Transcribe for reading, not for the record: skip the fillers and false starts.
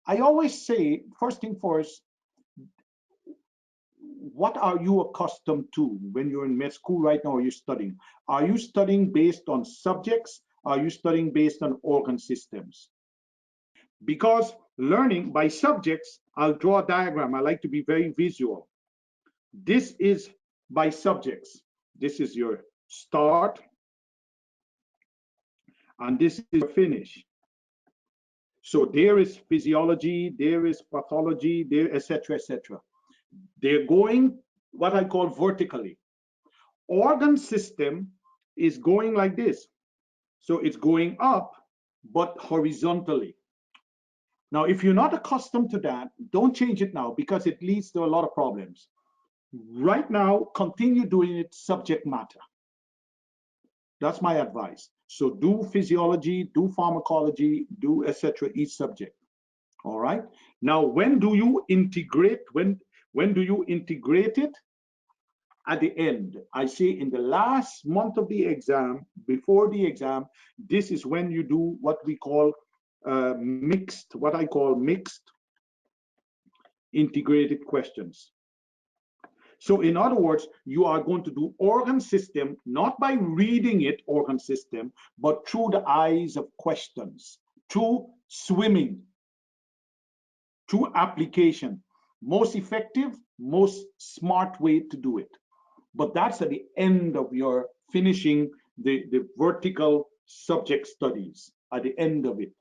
I always say, first thing first, what are you accustomed to when you're in med school right now? Are you studying? Are you studying based on subjects? Are you studying based on organ systems? Because learning by subjects, I'll draw a diagram. I like to be very visual. This is by subjects. This is your start, and this is your finish. So there is physiology, there is pathology, there, etc., etc. They're going what I call vertically. Organ system is going like this. So it's going up, but horizontally. Now, if you're not accustomed to that, don't change it now because it leads to a lot of problems. Right now, continue doing it subject matter. That's my advice. So do physiology, do pharmacology, do etc. each subject. All right. Now, when do you integrate? When do you integrate it? At the end. I say in the last month of the exam, before the exam, this is when you do what we call mixed, what I call mixed integrated questions. So in other words, you are going to do organ system, not by reading it, organ system, but through the eyes of questions, through swimming, through application. Most effective, most smart way to do it. But that's at the end of your finishing the vertical subject studies, at the end of it.